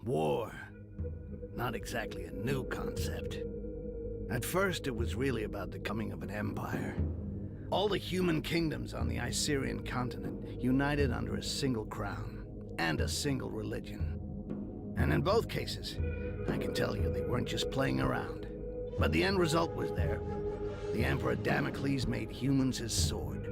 War. Not exactly a new concept. At first, it was really about the coming of an empire. All the human kingdoms on the Isirian continent united under a single crown and a single religion. And in both cases, I can tell you they weren't just playing around. But the end result was there. The Emperor Damocles made humans his sword.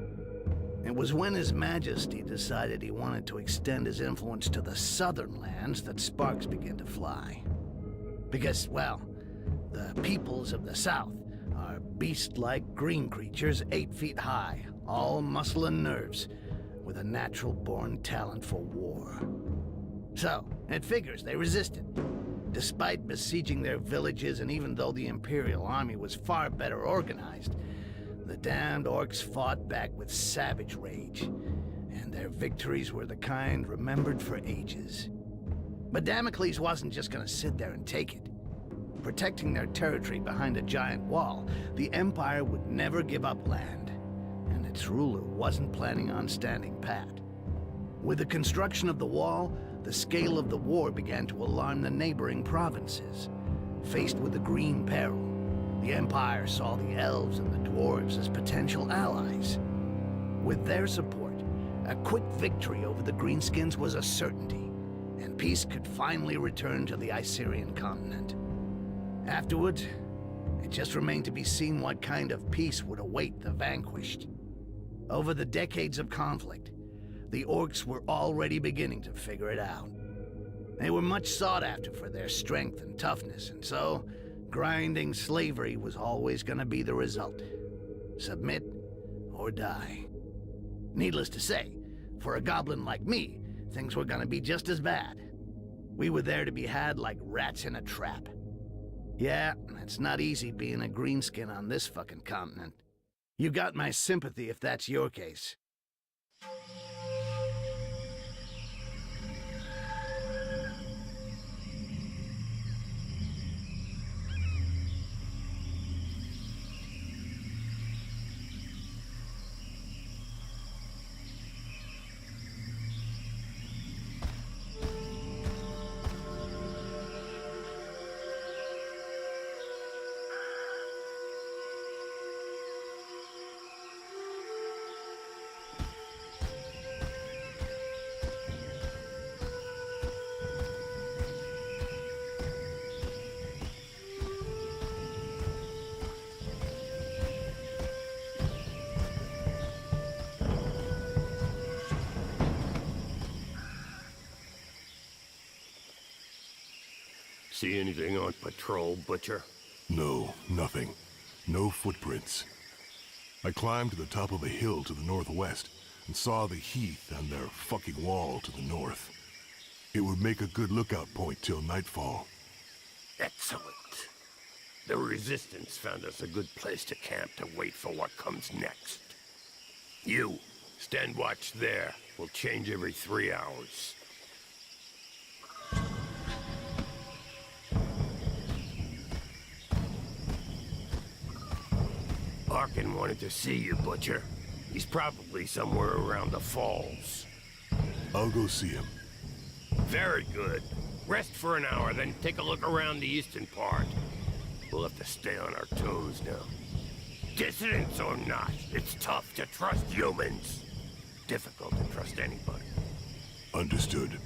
It was when His Majesty decided he wanted to extend his influence to the southern lands that sparks began to fly. Because, well, the peoples of the south are beast-like green creatures 8 feet high, all muscle and nerves, with a natural-born talent for war. So, it figures they resisted. Despite besieging their villages, and even though the Imperial army was far better organized, the damned orcs fought back with savage rage, and their victories were the kind remembered for ages. But Damocles wasn't just gonna sit there and take it. Protecting their territory behind a giant wall, the Empire would never give up land, and its ruler wasn't planning on standing pat. With the construction of the wall, the scale of the war began to alarm the neighboring provinces. Faced with the Green Peril, the Empire saw the elves and the dwarves as potential allies. With their support, a quick victory over the Greenskins was a certainty, and peace could finally return to the Isirian continent. Afterwards, it just remained to be seen what kind of peace would await the vanquished. Over the decades of conflict, the orcs were already beginning to figure it out. They were much sought after for their strength and toughness, and so, grinding slavery was always going to be the result. Submit or die. Needless to say, for a goblin like me, things were going to be just as bad. We were there to be had like rats in a trap. Yeah, it's not easy being a greenskin on this fucking continent. You got my sympathy if that's your case. See anything on patrol, Butcher? No, nothing. No footprints. I climbed to the top of a hill to the northwest and saw the heath and their fucking wall to the north. It would make a good lookout point till nightfall. Excellent. The Resistance found us a good place to camp to wait for what comes next. You, stand watch there. We'll change every 3 hours. Arkin wanted to see you, Butcher. He's probably somewhere around the falls. I'll go see him. Very good. Rest for an hour, then take a look around the eastern part. We'll have to stay on our toes now. Dissidents or not, it's tough to trust humans. Difficult to trust anybody. Understood.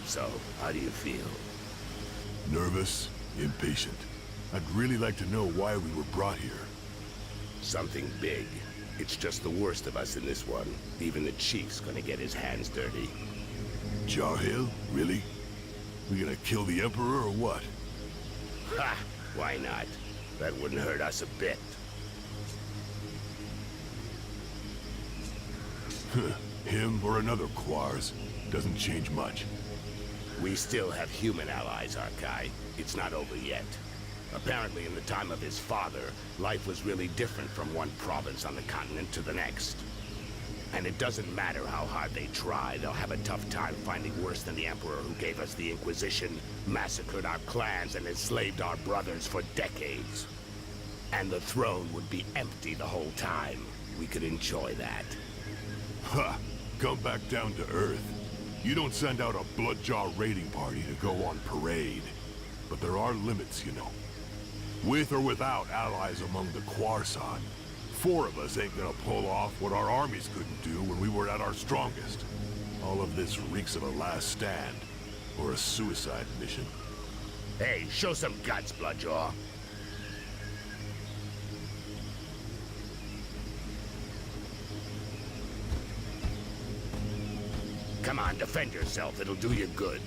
So, how do you feel? Nervous, impatient. I'd really like to know why we were brought here. Something big. It's just the worst of us in this one. Even the chief's gonna get his hands dirty. Jarhill? Really? We gonna kill the Emperor or what? Ha! Why not? That wouldn't hurt us a bit. Him or another Quars. Doesn't change much. We still have human allies, Arkai. It's not over yet. Apparently, in the time of his father, life was really different from one province on the continent to the next. And it doesn't matter how hard they try, they'll have a tough time finding worse than the Emperor who gave us the Inquisition, massacred our clans, and enslaved our brothers for decades. And the throne would be empty the whole time. We could enjoy that. Ha! Come back down to Earth. You don't send out a bloodjaw raiding party to go on parade. But there are limits, you know. With or without allies among the Quarsan, 4 of us ain't gonna pull off what our armies couldn't do when we were at our strongest. All of this reeks of a last stand, or a suicide mission. Hey, show some guts, Bloodjaw. Come on, defend yourself. It'll do you good.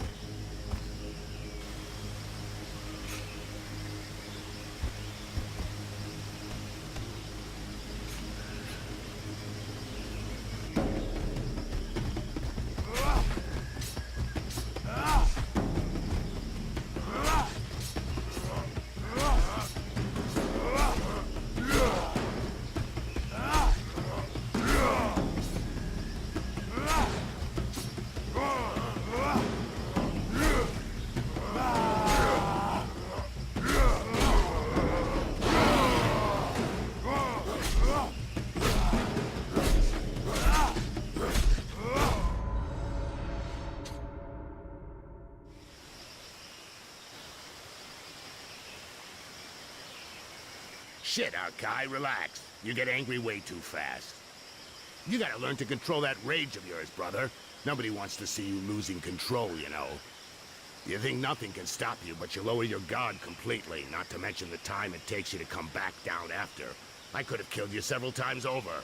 Shit, Arkai, relax. You get angry way too fast. You gotta learn to control that rage of yours, brother. Nobody wants to see you losing control, you know. You think nothing can stop you, but you lower your guard completely, not to mention the time it takes you to come back down after. I could have killed you several times over.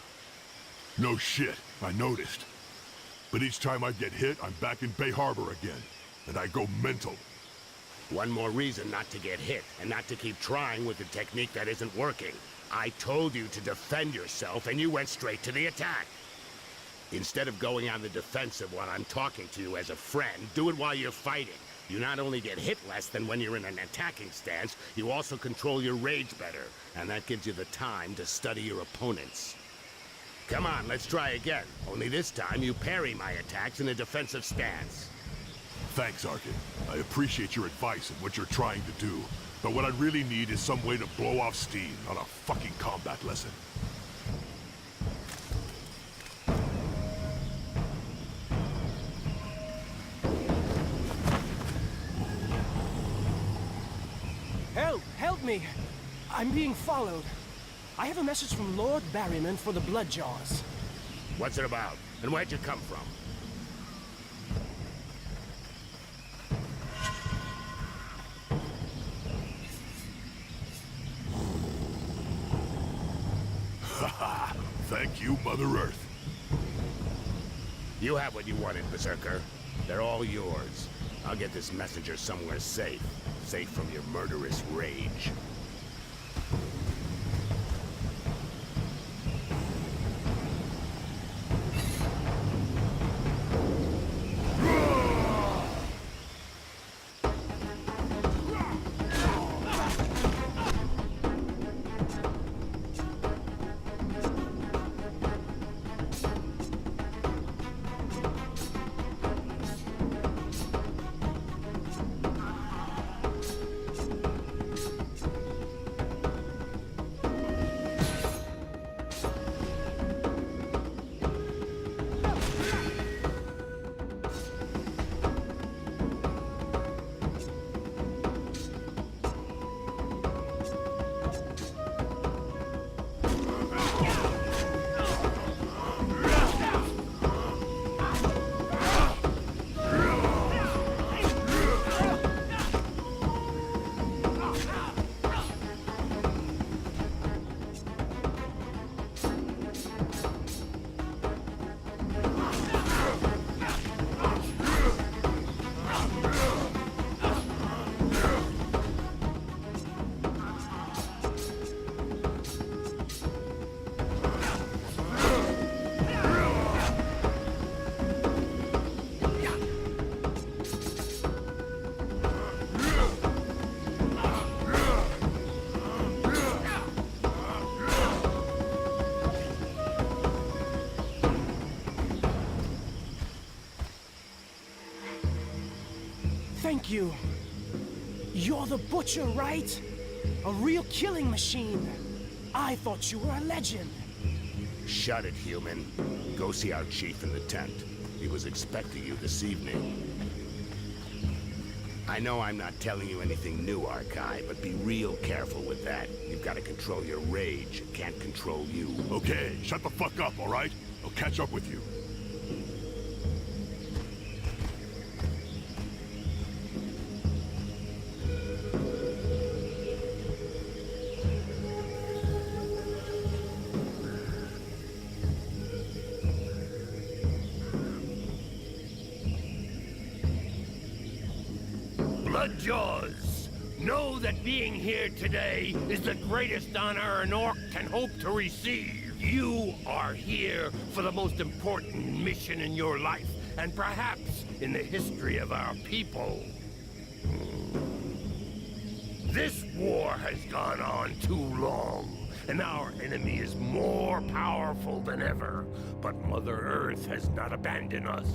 No shit, I noticed. But each time I get hit, I'm back in Bay Harbor again. And I go mental. One more reason not to get hit, and not to keep trying with a technique that isn't working. I told you to defend yourself, and you went straight to the attack. Instead of going on the defensive while I'm talking to you as a friend, do it while you're fighting. You not only get hit less than when you're in an attacking stance, you also control your rage better, and that gives you the time to study your opponents. Come on, let's try again. Only this time you parry my attacks in a defensive stance. Thanks, Arkin. I appreciate your advice and what you're trying to do. But what I really need is some way to blow off steam, not a fucking combat lesson. Help! Help me! I'm being followed. I have a message from Lord Barryman for the Bloodjaws. What's it about? And where'd you come from? Thank you, Mother Earth. You have what you wanted, Berserker. They're all yours. I'll get this messenger somewhere safe. Safe from your murderous rage. Thank you. You're the butcher, right? A real killing machine. I thought you were a legend. Shut it, human. Go see our chief in the tent. He was expecting you this evening. I know I'm not telling you anything new, Arkai, but be real careful with that. You've got to control your rage. It can't control you. Okay, shut the fuck up, all right? I'll catch up with you. Bloodjaws, know that being here today is the greatest honor an orc can hope to receive. You are here for the most important mission in your life, and perhaps in the history of our people. This war has gone on too long, and our enemy is more powerful than ever. But Mother Earth has not abandoned us.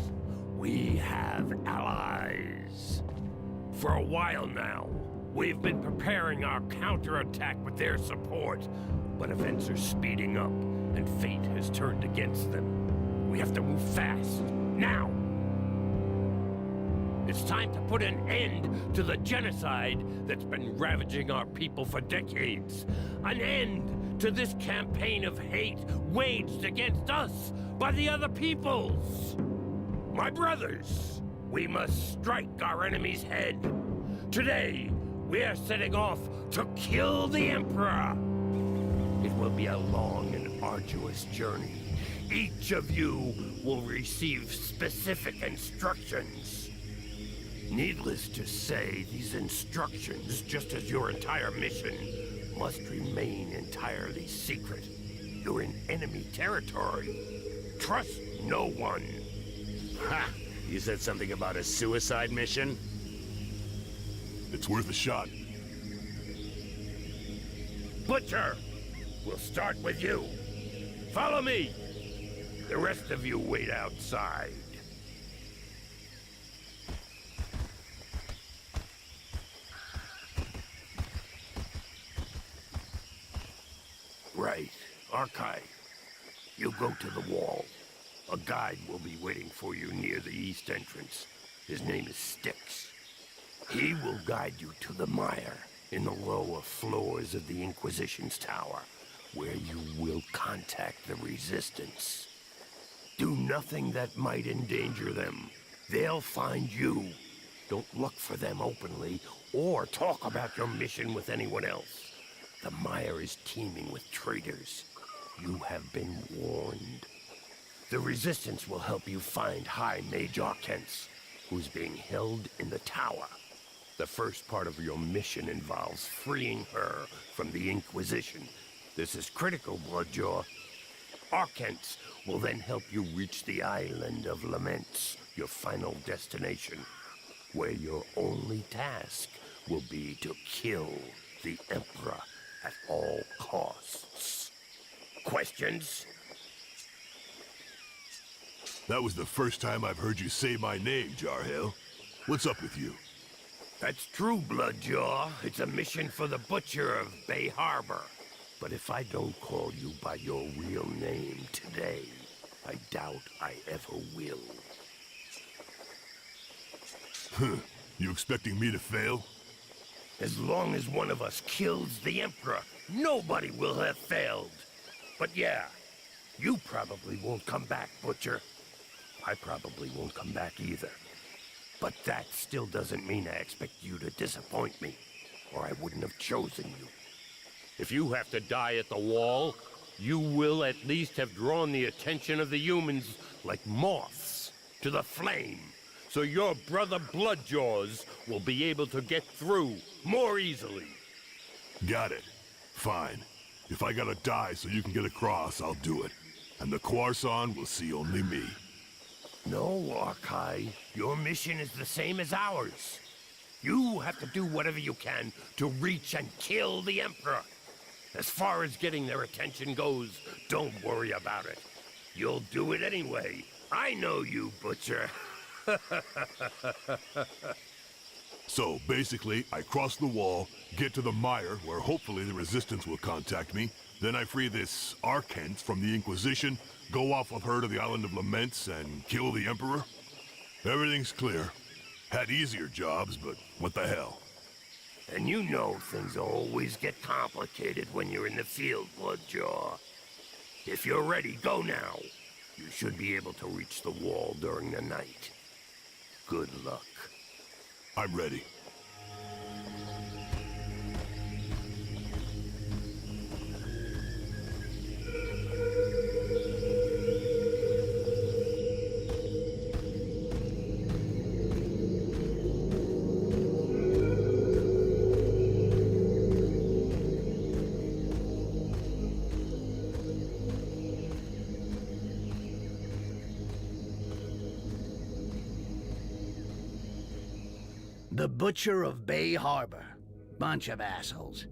We have allies. For a while now, we've been preparing our counterattack with their support, but events are speeding up, and fate has turned against them. We have to move fast, now! It's time to put an end to the genocide that's been ravaging our people for decades. An end to this campaign of hate waged against us by the other peoples. My brothers, we must strike our enemy's head. Today, we are setting off to kill the Emperor. It will be a long and arduous journey. Each of you will receive specific instructions. Needless to say, these instructions, just as your entire mission, must remain entirely secret. You're in enemy territory. Trust no one. Ha! You said something about a suicide mission? It's worth a shot. Butcher, we'll start with you. Follow me. The rest of you wait outside. Right. Arkai, you go to the wall. A guide will be waiting for you near the east entrance. His name is Styx. He will guide you to the mire in the lower floors of the Inquisition's tower, where you will contact the Resistance. Do nothing that might endanger them. They'll find you. Don't look for them openly, or talk about your mission with anyone else. The mire is teeming with traitors. You have been warned. The Resistance will help you find High Mage Arcens, who's being held in the tower. The first part of your mission involves freeing her from the Inquisition. This is critical, Bloodjaw. Arcens will then help you reach the Island of Laments, your final destination, where your only task will be to kill the Emperor at all costs. Questions? That was the first time I've heard you say my name, Jarhill. What's up with you? That's true, Bloodjaw. It's a mission for the Butcher of Bay Harbor. But if I don't call you by your real name today, I doubt I ever will. You expecting me to fail? As long as one of us kills the Emperor, nobody will have failed. But yeah, you probably won't come back, Butcher. I probably won't come back either. But that still doesn't mean I expect you to disappoint me, or I wouldn't have chosen you. If you have to die at the wall, you will at least have drawn the attention of the humans like moths to the flame, so your brother Bloodjaws will be able to get through more easily. Got it. Fine. If I gotta die so you can get across, I'll do it. And the Quarson will see only me. No, Arkai. Your mission is the same as ours. You have to do whatever you can to reach and kill the Emperor. As far as getting their attention goes, don't worry about it. You'll do it anyway. I know you, Butcher. So, basically, I cross the wall, get to the mire, where hopefully the Resistance will contact me, then I free this Archent from the Inquisition, go off with her to the Island of Laments, and kill the Emperor? Everything's clear. Had easier jobs, but what the hell? And you know things always get complicated when you're in the field, Bloodjaw. If you're ready, go now. You should be able to reach the wall during the night. Good luck. I'm ready. The Butcher of Bay Harbor. Bunch of assholes.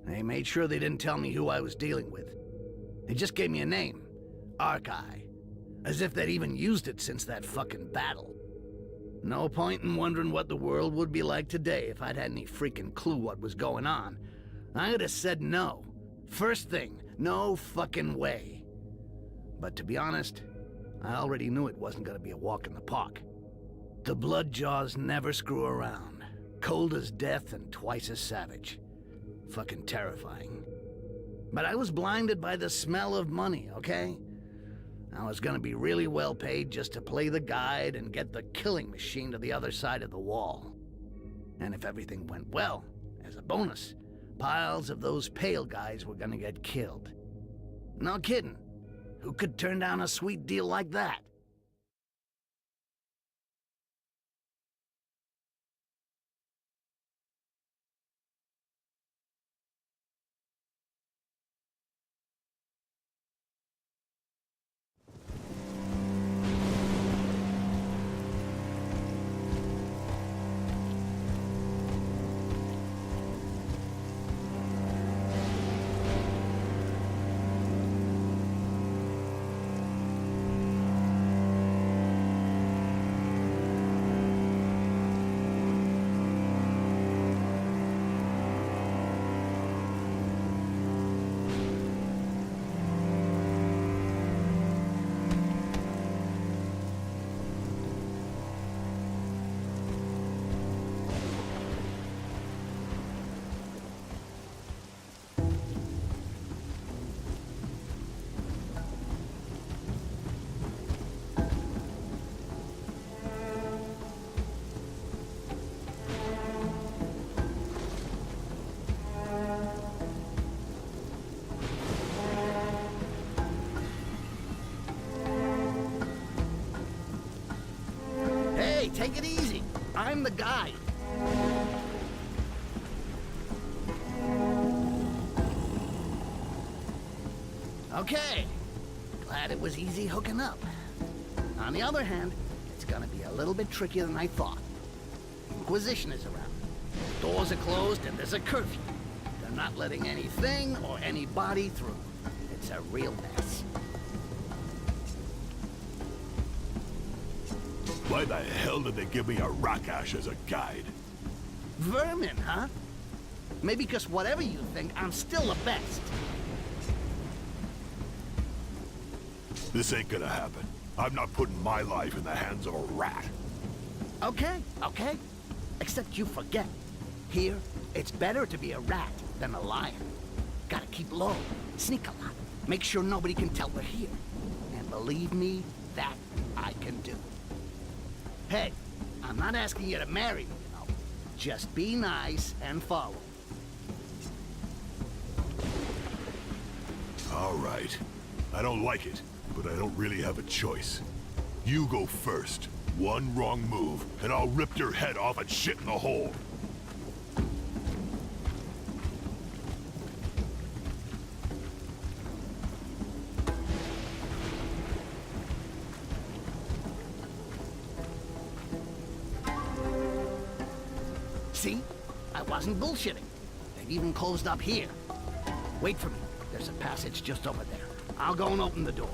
They made sure they didn't tell me who I was dealing with. They just gave me a name. Arkai. As if they'd even used it since that fucking battle. No point in wondering what the world would be like today if I'd had any freaking clue what was going on. I would have said no. First thing, no fucking way. But to be honest, I already knew it wasn't gonna be a walk in the park. The Bloodjaws never screw around. Cold as death and twice as savage. Fucking terrifying. But I was blinded by the smell of money, okay? I was gonna be really well paid just to play the guide and get the killing machine to the other side of the wall. And if everything went well, as a bonus, piles of those pale guys were gonna get killed. No kidding. Who could turn down a sweet deal like that? Take it easy. I'm the guy. Okay. Glad it was easy hooking up. On the other hand, it's gonna be a little bit trickier than I thought. Inquisition is around. Doors are closed and there's a curfew. They're not letting anything or anybody through. It's a real mess. Why the hell did they give me a rock ash as a guide? Vermin, huh? Maybe because whatever you think, I'm still the best. This ain't gonna happen. I'm not putting my life in the hands of a rat. Okay. Except you forget. Here, it's better to be a rat than a lion. Gotta keep low, sneak a lot, make sure nobody can tell we're here. And believe me, that I can do. Hey, I'm not asking you to marry me, you know. Just be nice and follow. All right. I don't like it, but I don't really have a choice. You go first. One wrong move, and I'll rip your head off and shit in the hole. See? I wasn't bullshitting. They've even closed up here. Wait for me. There's a passage just over there. I'll go and open the door.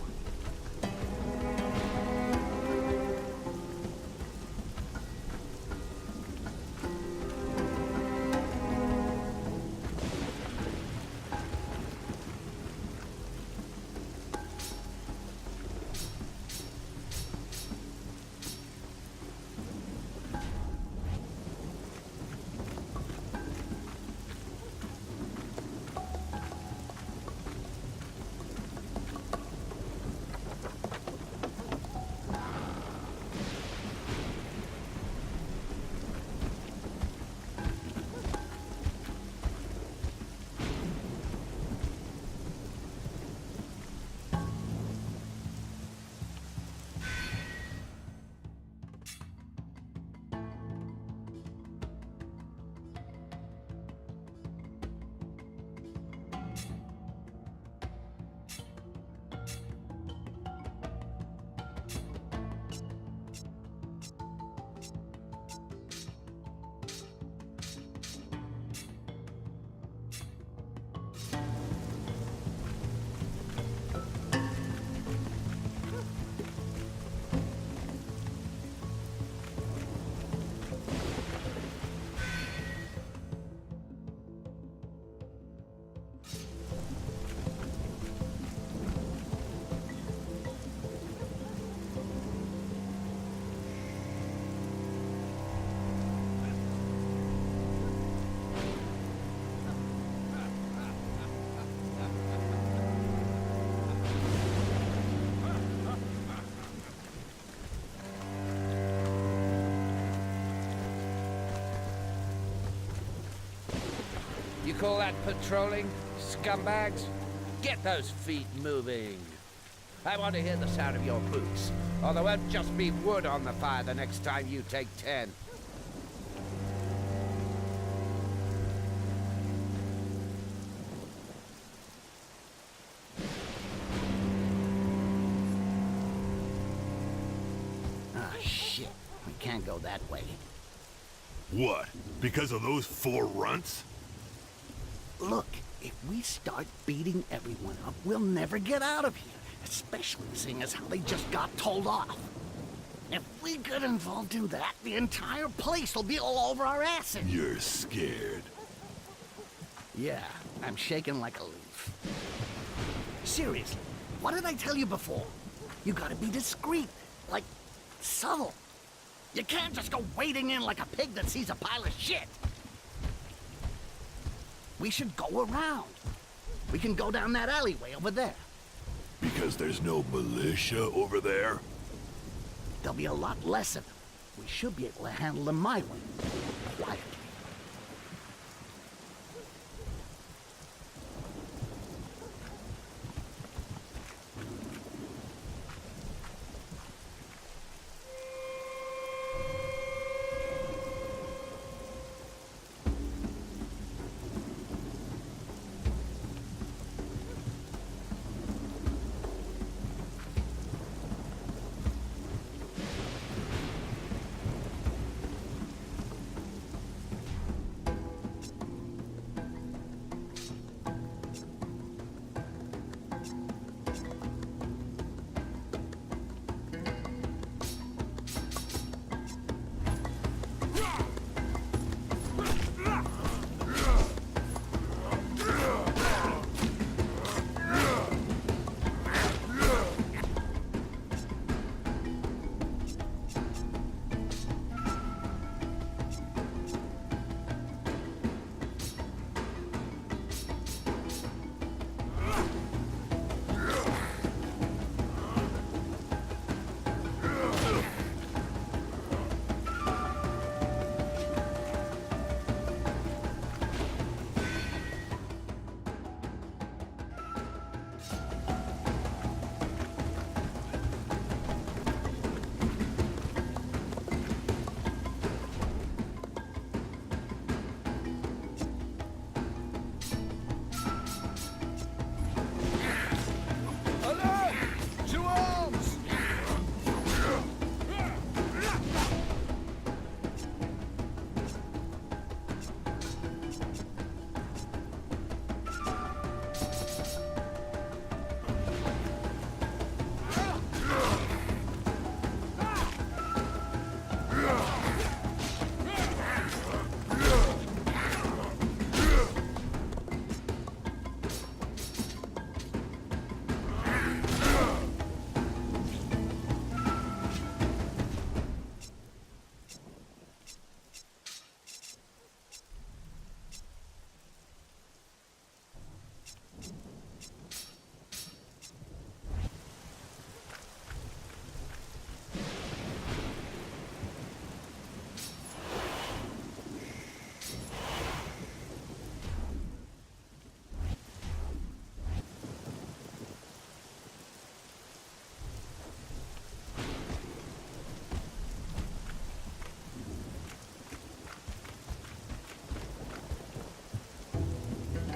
You call that patrolling, scumbags? Get those feet moving. I want to hear the sound of your boots, or there won't just be wood on the fire the next time you take 10. Ah, shit. We can't go that way. What? Because of those 4 runts? Look, if we start beating everyone up, we'll never get out of here. Especially seeing as how they just got told off. If we get involved in that, the entire place will be all over our asses. You're scared. Yeah, I'm shaking like a leaf. Seriously, what did I tell you before? You gotta be discreet, like subtle. You can't just go wading in like a pig that sees a pile of shit. We should go around. We can go down that alleyway over there. Because there's no militia over there? There'll be a lot less of them. We should be able to handle them my way. Quietly.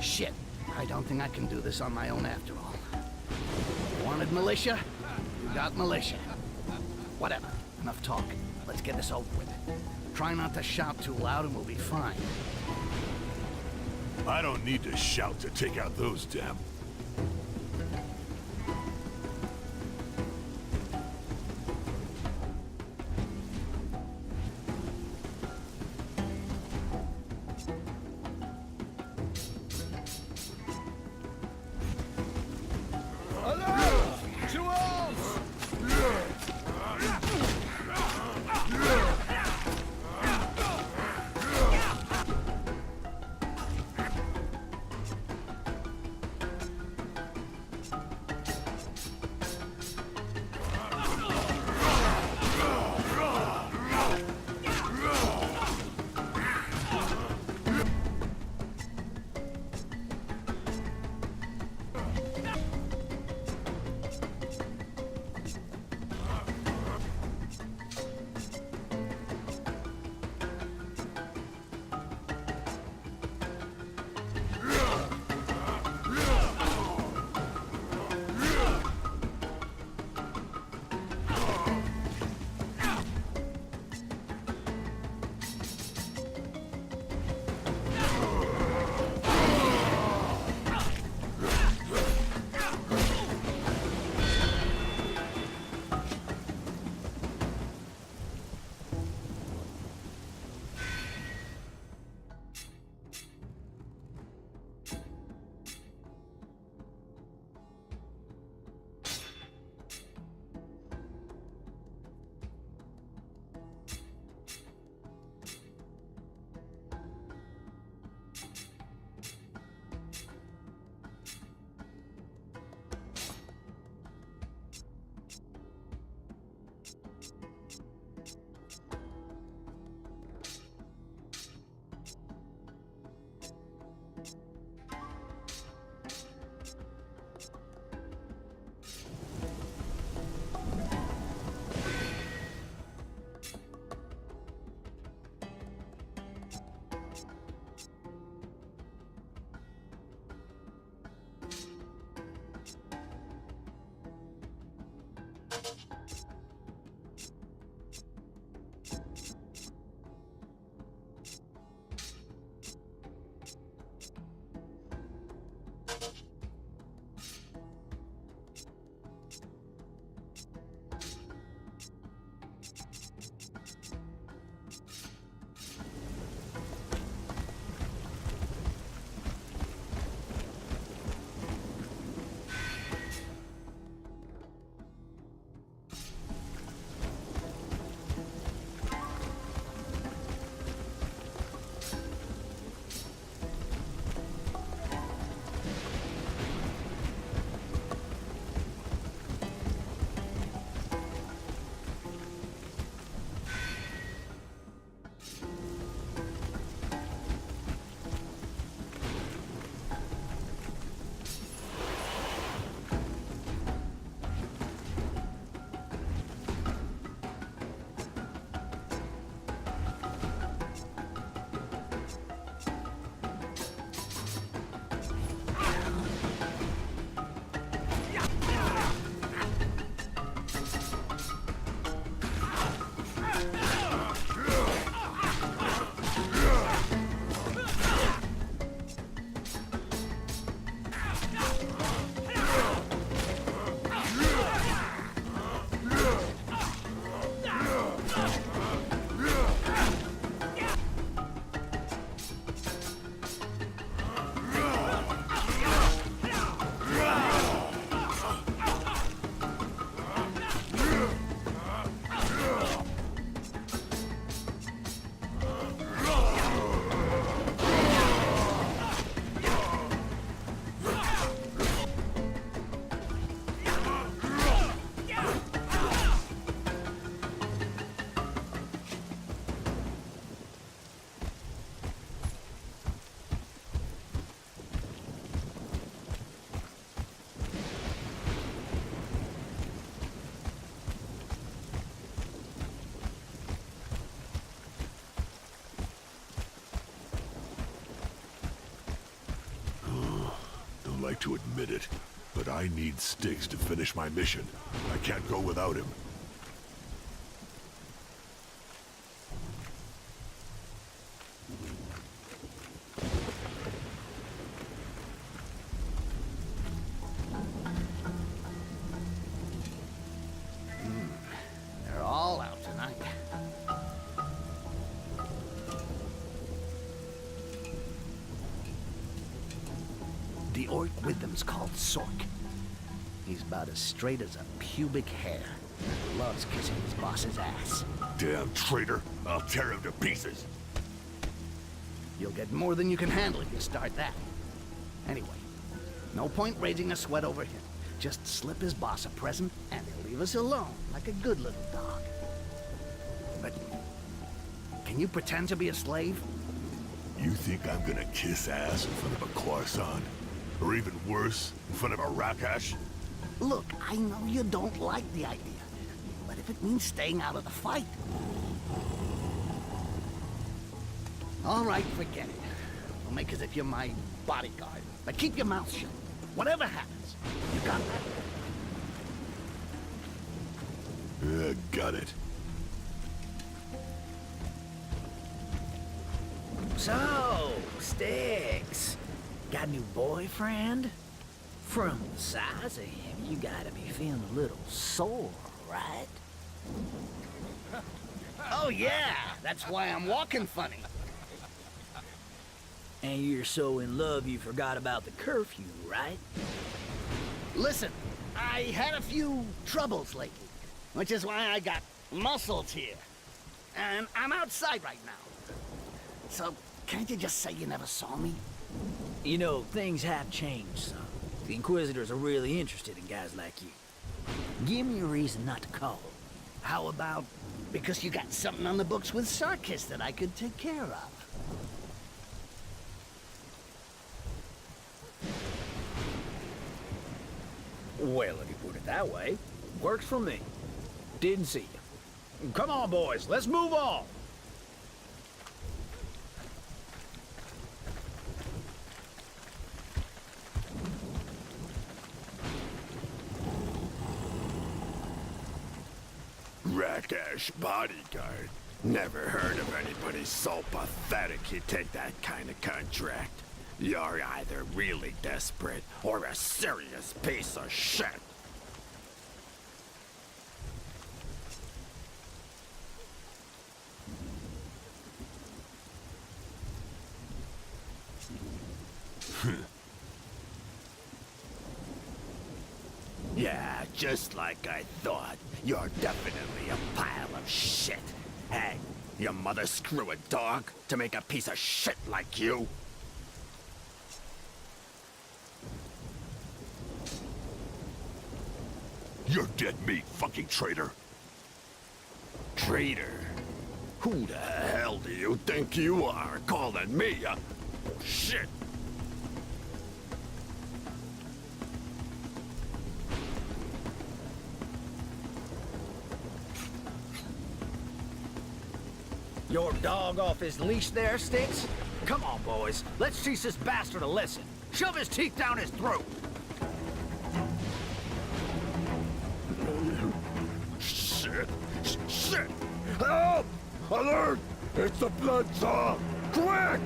Shit, I don't think I can do this on my own after all. You wanted militia? You got militia. Whatever, enough talk. Let's get this over with. Try not to shout too loud and we'll be fine. I don't need to shout to take out those damn... like to admit it, but I need Styx to finish my mission. I can't go without him. They're all out tonight. The orc with them's called Sork. He's about as straight as a pubic hair. Loves kissing his boss's ass. Damn traitor! I'll tear him to pieces! You'll get more than you can handle if you start that. Anyway, no point raising a sweat over him. Just slip his boss a present, and he'll leave us alone, like a good little dog. But can you pretend to be a slave? You think I'm gonna kiss ass in front of a croissant? Or even worse, in front of a Rakash? Look, I know you don't like the idea, but if it means staying out of the fight... All right, forget it. We'll make as if you're my bodyguard, but keep your mouth shut. Whatever happens, you got that? Got it. So, Styx, got a new boyfriend? From the size of him, you gotta be feeling a little sore, right? Oh yeah, that's why I'm walking funny. And you're so in love you forgot about the curfew, right? Listen, I had a few troubles lately, which is why I got muscles here. And I'm outside right now. So, can't you just say you never saw me? You know, things have changed some. The Inquisitors are really interested in guys like you. Give me a reason not to call. How about because you got something on the books with Sarkis that I could take care of? Well, if you put it that way, works for me. Didn't see you. Come on, boys, let's move on. Rakash bodyguard. Never heard of anybody so pathetic he'd take that kind of contract. You're either really desperate or a serious piece of shit. Yeah, just like I thought. You're definitely a pile of shit. Hey, your mother screw a dog to make a piece of shit like you? You're dead meat, fucking traitor! Traitor? Who the hell do you think you are, calling me a... shit? Your dog off his leash there, Styx? Come on, boys. Let's teach this bastard a lesson. Shove his teeth down his throat. Shit! Shit! Help! Alert! It's the blood saw! Quick!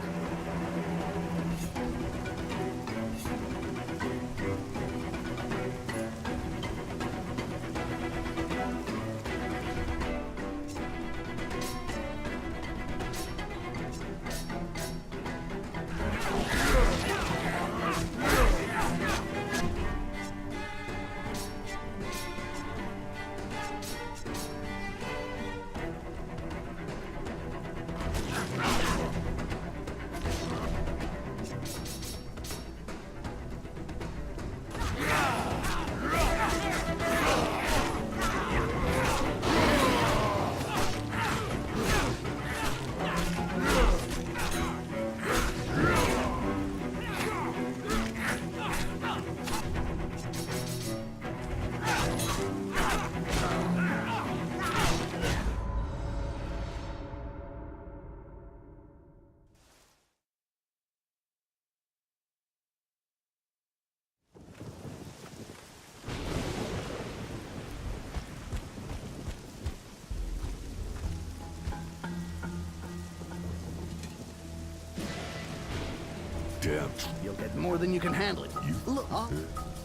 Damn. You'll get more than you can handle. You... Look,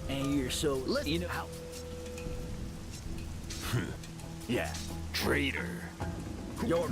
And you're so... listen. You know... How? Yeah, traitor. You're...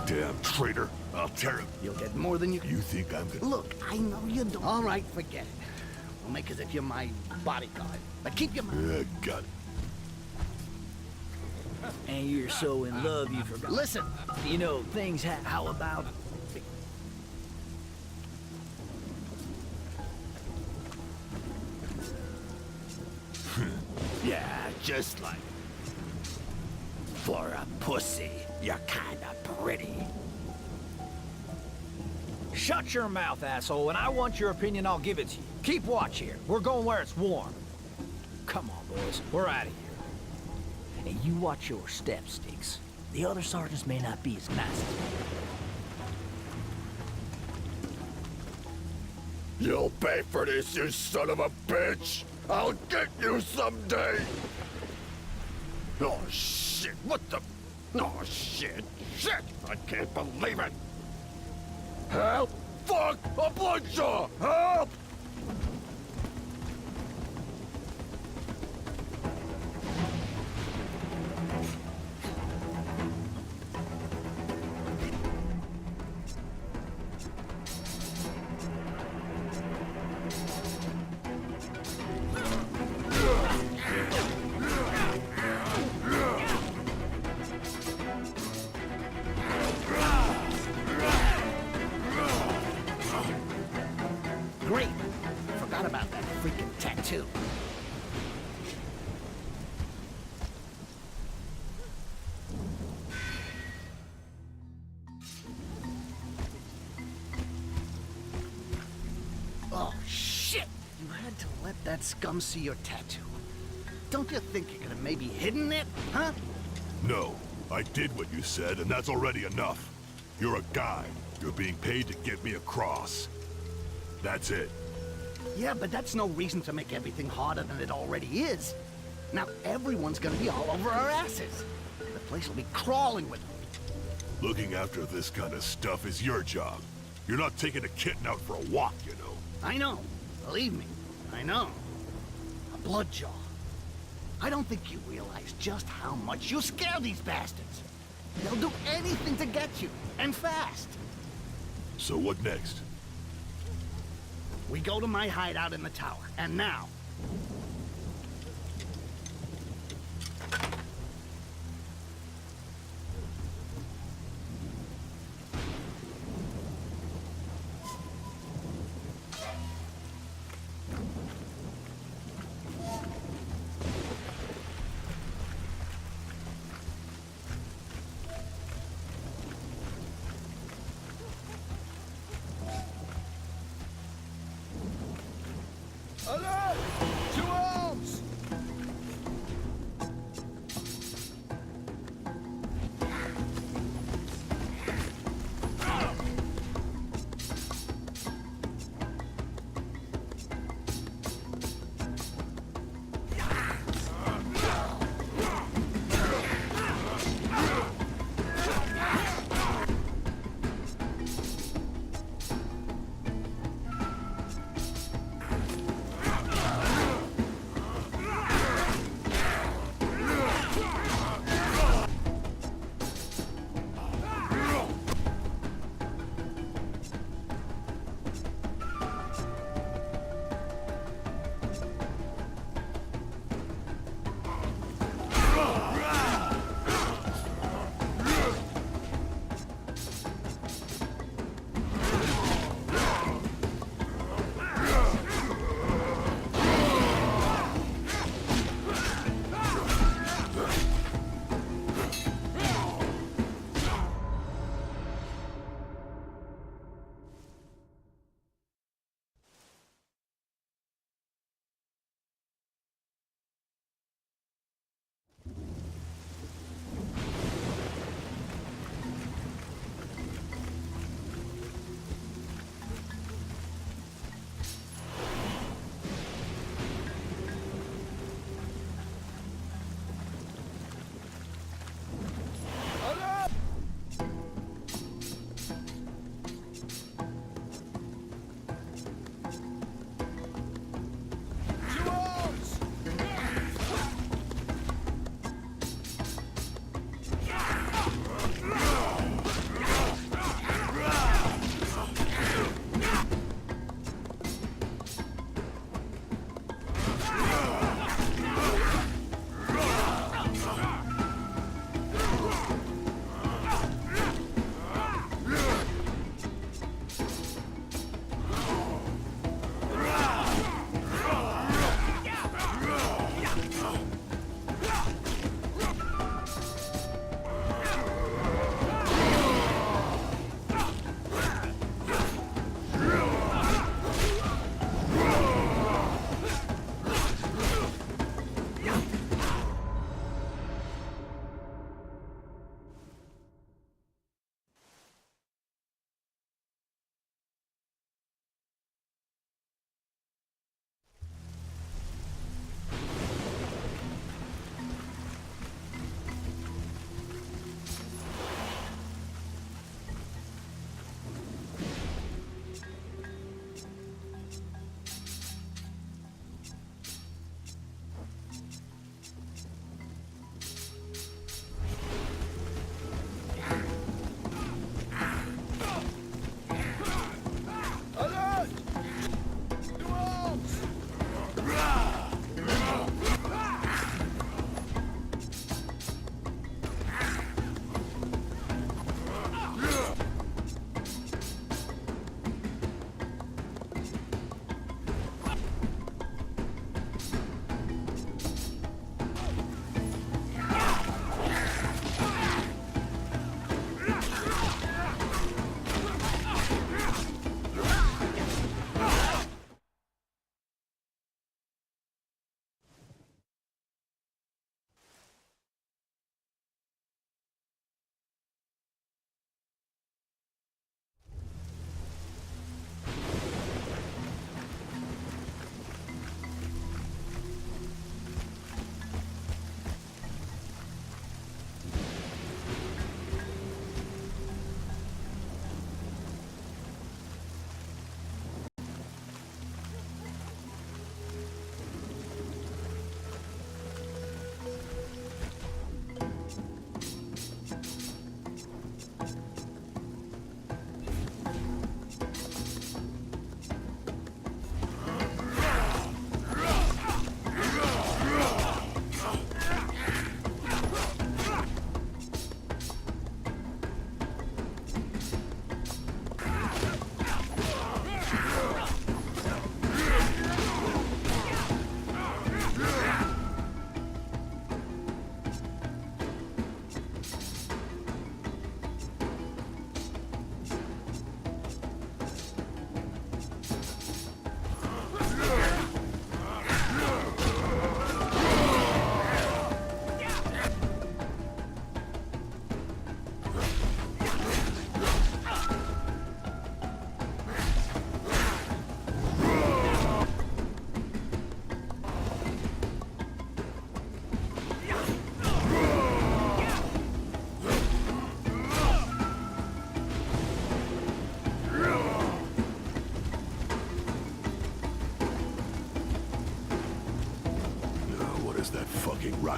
Damn traitor. I'll tear him. You'll get more than you can... You think I'm gonna... Look, I know you don't... All right, forget it. We'll make as if you're my bodyguard. But keep your mouth... got it. And you're so in love you forgot. Listen, You know, things how about... Yeah, just like... For a pussy, you're kinda pretty. Shut your mouth, asshole, and I want your opinion, I'll give it to you. Keep watch here. We're going where it's warm. Come on, boys. We're out of here. And you watch your step, Sticks. The other sergeants may not be as nice as you. You'll pay for this, you son of a bitch! I'll get you someday! Oh, shit, what the... Oh, shit, shit! I can't believe it! Help! Fuck! A bloodjaw! Help! great. Forgot about that freaking tattoo. Oh, shit! You had to let that scum see your tattoo. Don't you think you could have maybe hidden it, huh? No, I did what you said, and that's already enough. You're a guy. You're being paid to get me across. That's it. Yeah, but that's no reason to make everything harder than it already is. Now everyone's gonna be all over our asses. The place will be crawling with them. Looking after this kind of stuff is your job. You're not taking a kitten out for a walk, you know. I know. Believe me, I know. A bloodjaw. I don't think you realize just how much you scare these bastards. They'll do anything to get you, and fast. So what next? We go to my hideout in the tower, and now... Alert! To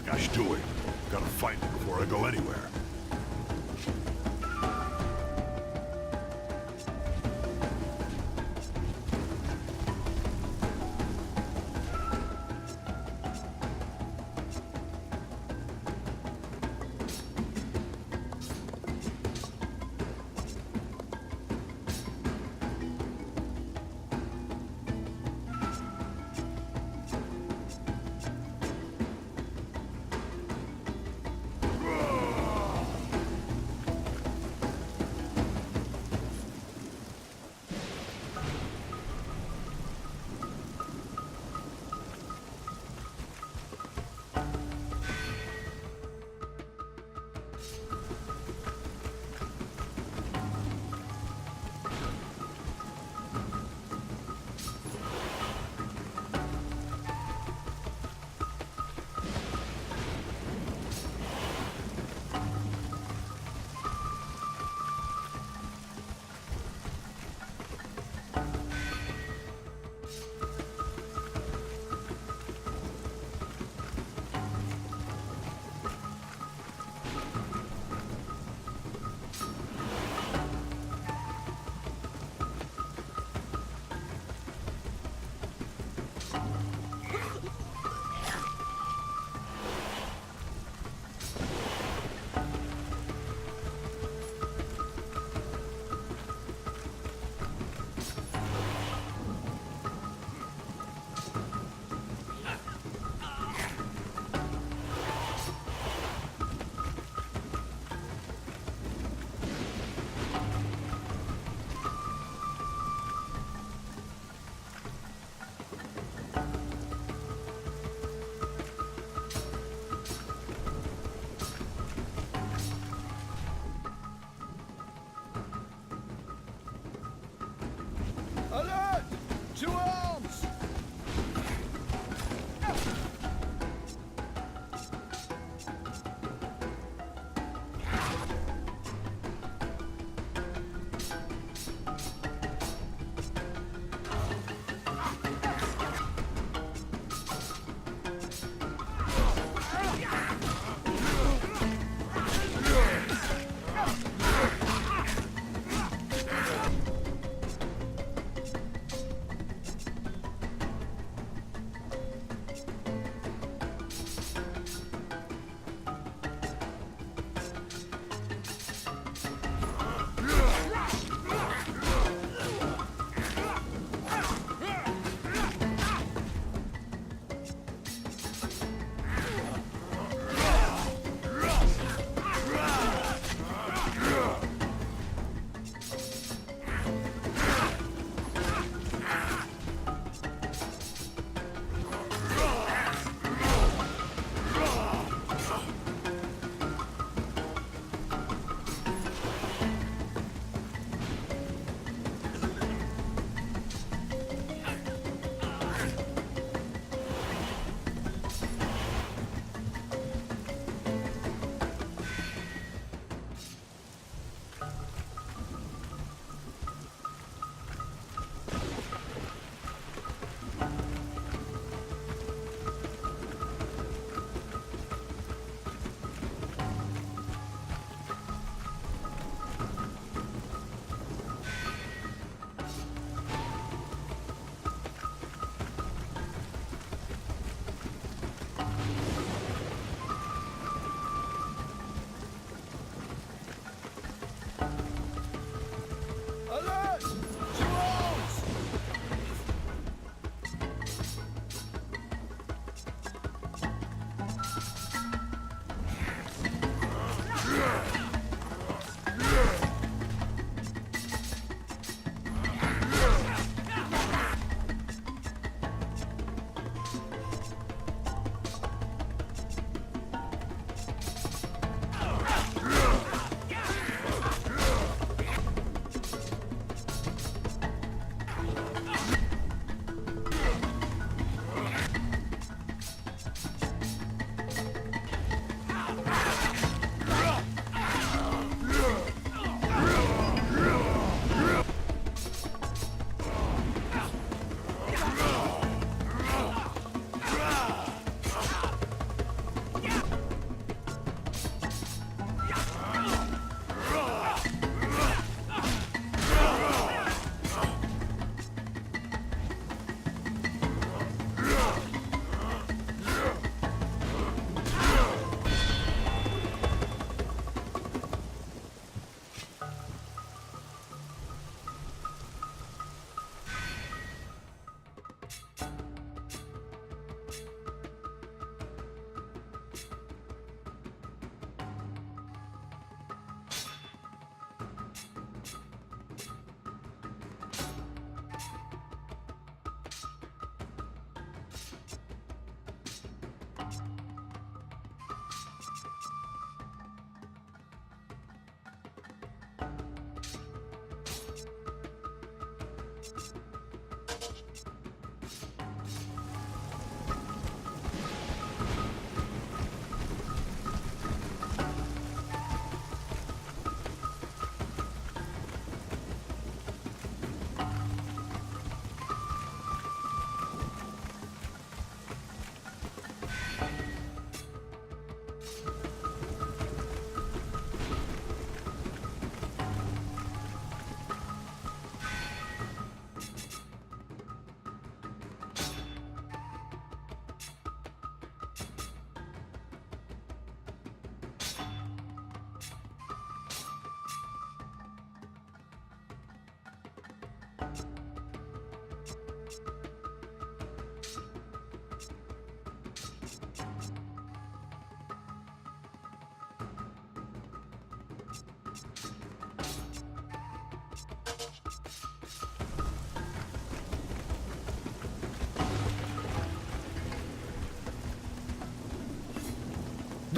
Gosh, do it. Gotta find it before I go anywhere.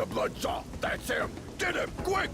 The Bloodsaw! That's him! Get him, quick!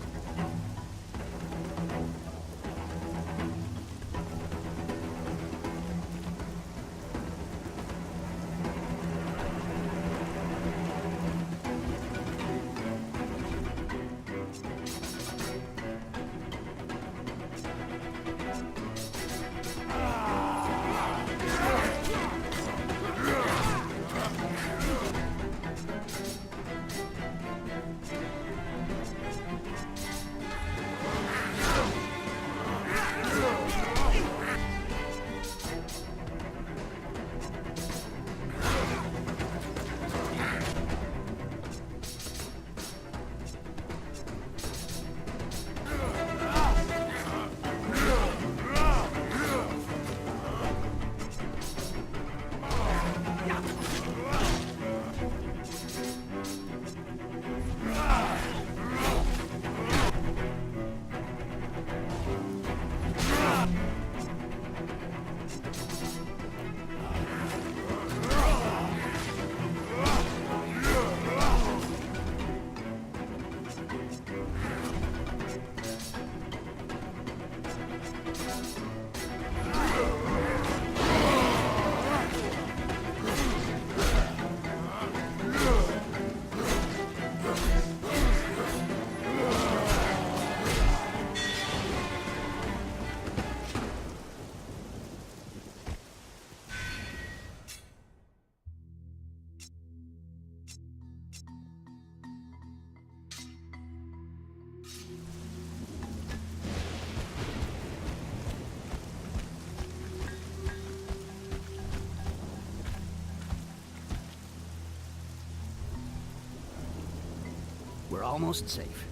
We're almost safe.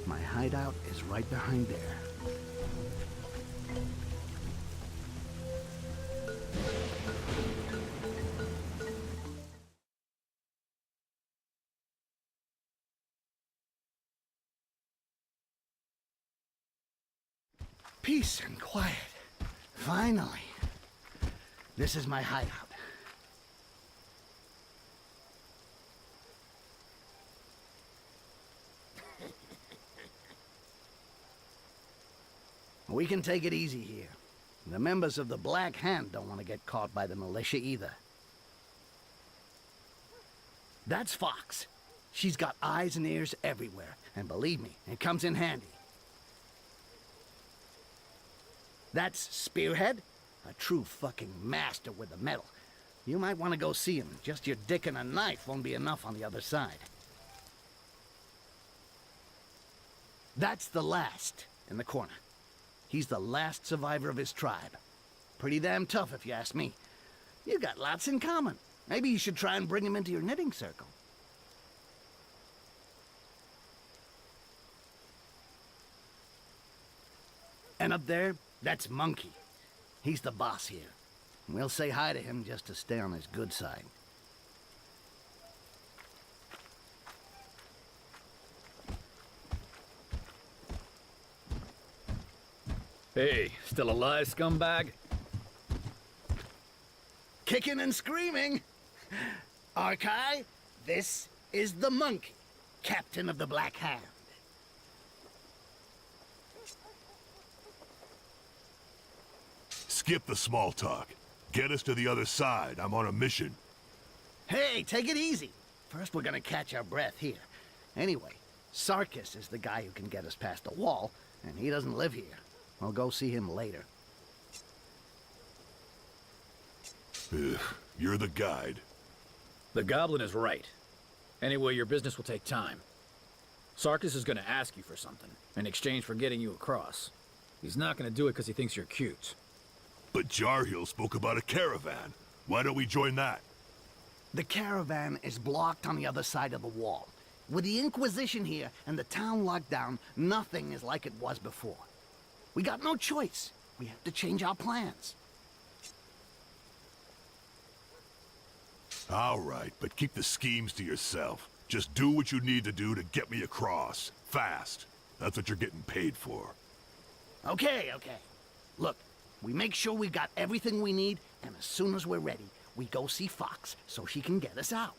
My hideout is right behind there. Peace and quiet. Finally. This is my hideout. We can take it easy here. The members of the Black Hand don't want to get caught by the militia either. That's Fox. She's got eyes and ears everywhere, and believe me, it comes in handy. That's Spearhead, a true fucking master with the metal. You might want to go see him. Just your dick and a knife won't be enough on the other side. That's the Last in the corner. He's the last survivor of his tribe. Pretty damn tough, if you ask me. You got lots in common. Maybe you should try and bring him into your knitting circle. And up there, that's Monkey. He's the boss here. We'll say hi to him just to stay on his good side. Hey, still alive, scumbag? Kicking and screaming. Arkai, this is the Monkey, captain of the Black Hand. Skip the small talk. Get us to the other side. I'm on a mission. Hey, take it easy. First, we're gonna catch our breath here. Anyway, Sarkis is the guy who can get us past the wall, and he doesn't live here. I'll go see him later. Ugh, you're the guide. The Goblin is right. Anyway, your business will take time. Sarkis is gonna ask you for something, in exchange for getting you across. He's not gonna do it because he thinks you're cute. But Jarhill spoke about a caravan. Why don't we join that? The caravan is blocked on the other side of the wall. With the Inquisition here and the town locked down, nothing is like it was before. We got no choice. We have to change our plans. All right, but keep the schemes to yourself. Just do what you need to do to get me across. Fast. That's what you're getting paid for. Okay. Look, we make sure we got everything we need, and as soon as we're ready, we go see Fox so she can get us out.